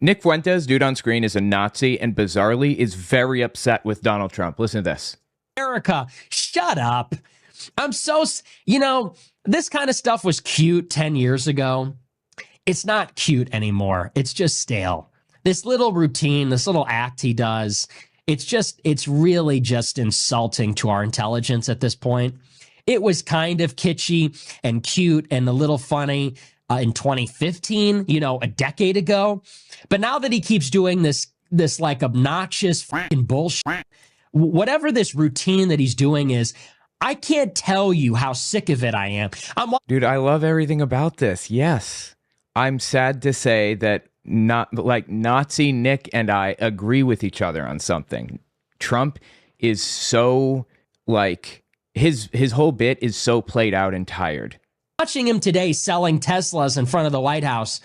Nick Fuentes, dude on screen, is a Nazi and bizarrely is very upset with Donald Trump. Listen to this. America, shut up. I'm so, this kind of stuff was cute 10 years ago. It's not cute anymore. It's just stale. This little routine, this little act he does, it's really just insulting to our intelligence at this point. It was kind of kitschy and cute and a little funny in 2015, a decade ago. But now that he keeps doing this like obnoxious fucking bullshit, whatever this routine that he's doing is, I can't tell you how sick of it I am. Dude, I love everything about this. Yes. I'm sad to say that Nazi Nick and I agree with each other on something. Trump is so his whole bit is so played out and tired. Watching him today selling Teslas in front of the White House,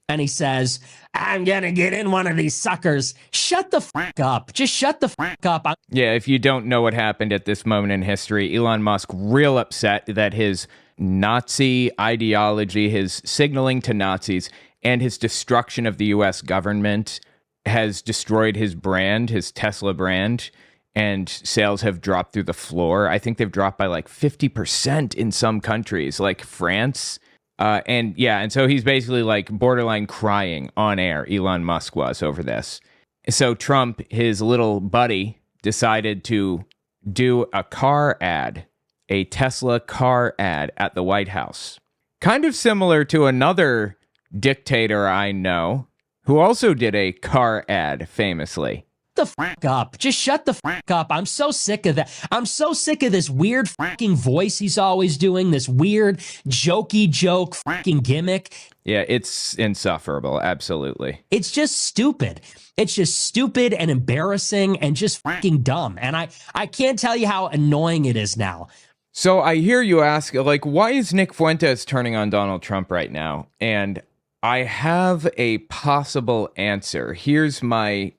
and he says, I'm going to get in one of these suckers. Shut the fuck up. Just shut the fuck up. Yeah, if you don't know what happened at this moment in history, Elon Musk real upset that his Nazi ideology, his signaling to Nazis, and his destruction of the U.S. government has destroyed his brand, his Tesla brand, and sales have dropped through the floor. I think they've dropped by like 50% in some countries, like France. And so he's basically like borderline crying on air, Elon Musk was, over this. So Trump, his little buddy, decided to do a car ad, a Tesla car ad at the White House. Kind of similar to another dictator I know who also did a car ad famously. The fuck up. Just shut the fuck up. I'm so sick of that. I'm so sick of this weird fucking voice he's always doing, this weird jokey joke fucking gimmick. Yeah, it's insufferable. Absolutely. It's just stupid. It's just stupid and embarrassing and just fucking dumb. And I can't tell you how annoying it is now. So I hear you ask, why is Nick Fuentes turning on Donald Trump right now? And I have a possible answer. Here's my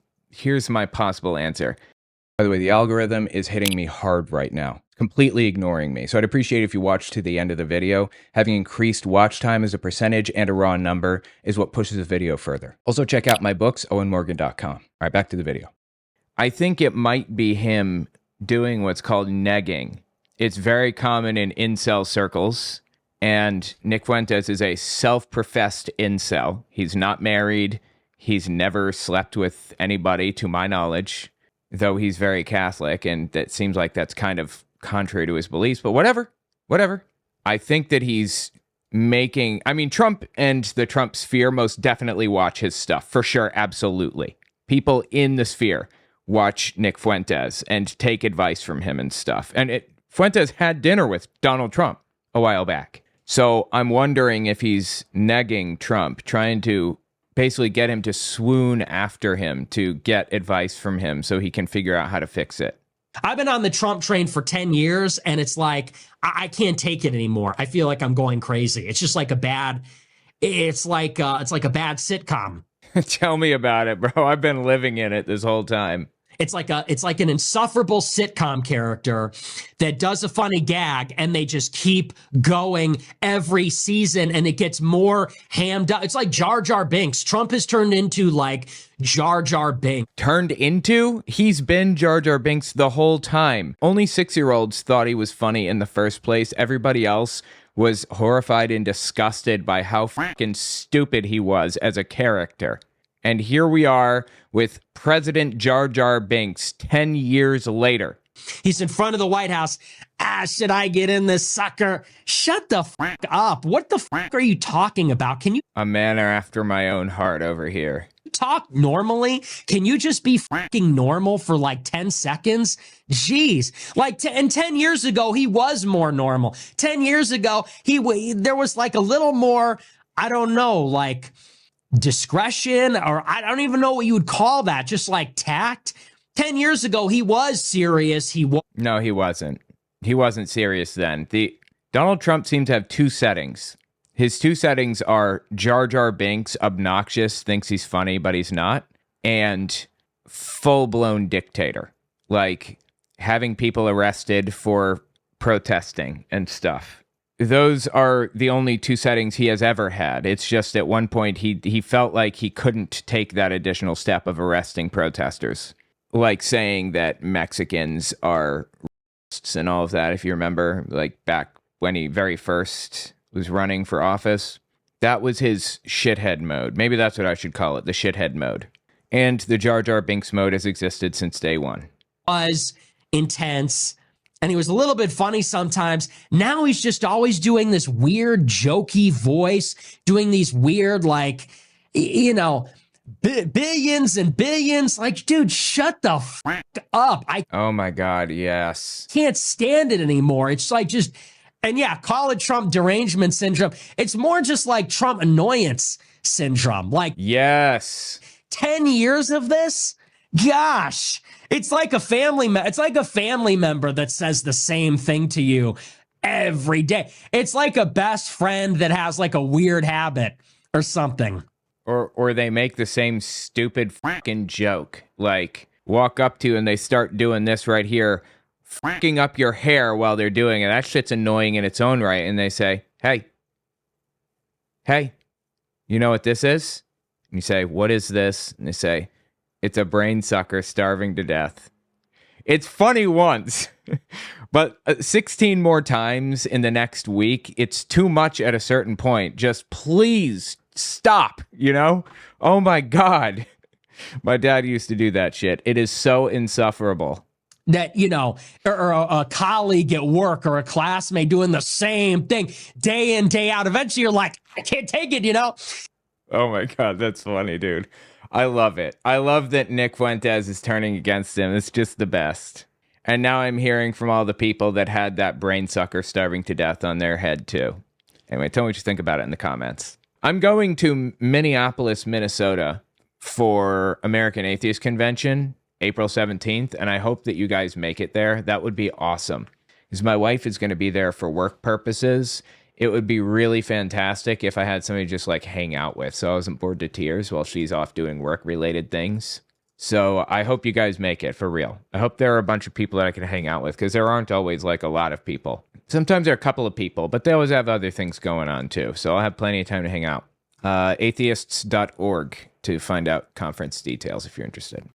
possible answer. By the way, the algorithm is hitting me hard right now, completely ignoring me. So I'd appreciate if you watch to the end of the video. Having increased watch time as a percentage and a raw number is what pushes the video further. Also check out my books, owenmorgan.com. All right, back to the video. I think it might be him doing what's called negging. It's very common in incel circles. And Nick Fuentes is a self-professed incel. He's not married. He's never slept with anybody, to my knowledge, though he's very Catholic, and that seems like that's kind of contrary to his beliefs, but whatever. I think that he's Trump and the Trump sphere most definitely watch his stuff, for sure, absolutely. People in the sphere watch Nick Fuentes and take advice from him and stuff. And Fuentes had dinner with Donald Trump a while back. So I'm wondering if he's negging Trump, trying to basically get him to swoon after him to get advice from him so he can figure out how to fix it. I've been on the Trump train for 10 years, and it's like, I can't take it anymore. I feel like I'm going crazy. It's just like a bad sitcom. Tell me about it, bro. I've been living in it this whole time. It's like an insufferable sitcom character that does a funny gag, and they just keep going every season, and it gets more hammed up. It's like Jar Jar Binks. Trump has turned into like Jar Jar Binks. Turned into? He's been Jar Jar Binks the whole time. Only 6-year-olds thought he was funny in the first place. Everybody else was horrified and disgusted by how fucking stupid he was as a character. And here we are with President Jar Jar Binks 10 years later. He's in front of the White House. Should I get in this sucker? Shut the fuck up. What the fuck are you talking about? Can you... A man after my own heart over here. Talk normally? Can you just be fucking normal for like 10 seconds? Jeez. And 10 years ago, he was more normal. 10 years ago, there was like a little more, I don't know, like... discretion, or I don't even know what you would call that, just like tact. 10 years ago, he was serious. No, he wasn't. He wasn't serious then. Donald Trump seemed to have two settings. His two settings are Jar Jar Binks, obnoxious, thinks he's funny, but he's not, and full-blown dictator, like having people arrested for protesting and stuff. those are the only two settings he has ever had. It's just at one point he felt like he couldn't take that additional step of arresting protesters, like saying that Mexicans are racists and all of that. If you remember, like back when he very first was running for office, that was his shithead mode. Maybe that's what I should call it, the shithead mode. And the Jar Jar Binks mode has existed since day one. Was intense. And he was a little bit funny sometimes. Now he's just always doing this weird, jokey voice, doing these weird, like, billions and billions. Like, dude, shut the fuck up. I Oh my God, yes. can't stand it anymore. It's like just, and yeah, call it Trump derangement syndrome. It's more just like Trump annoyance syndrome. Like, Yes. 10 years of this? Gosh, it's like a family member that says the same thing to you every day. It's like a best friend that has like a weird habit or something. Or they make the same stupid fucking joke. Like, walk up to you and they start doing this right here, fucking up your hair while they're doing it. That shit's annoying in its own right. And they say, hey, you know what this is? And you say, what is this? And they say, it's a brain sucker starving to death. It's funny once, but 16 more times in the next week, it's too much at a certain point. Just please stop, Oh my God. My dad used to do that shit. It is so insufferable. That, or a colleague at work or a classmate doing the same thing day in, day out. Eventually you're like, I can't take it, Oh my God, that's funny, dude. I love it. I love that Nick Fuentes is turning against him. It's just the best. And now I'm hearing from all the people that had that brain sucker starving to death on their head too. Anyway, tell me what you think about it in the comments. I'm going to Minneapolis, Minnesota for American Atheist Convention, April 17th, and I hope that you guys make it there. That would be awesome. Because my wife is going to be there for work purposes. It would be really fantastic if I had somebody to just like hang out with, so I wasn't bored to tears while she's off doing work-related things. So I hope you guys make it, for real. I hope there are a bunch of people that I can hang out with, because there aren't always like a lot of people. Sometimes there are a couple of people, but they always have other things going on too, so I'll have plenty of time to hang out. Atheists.org to find out conference details if you're interested.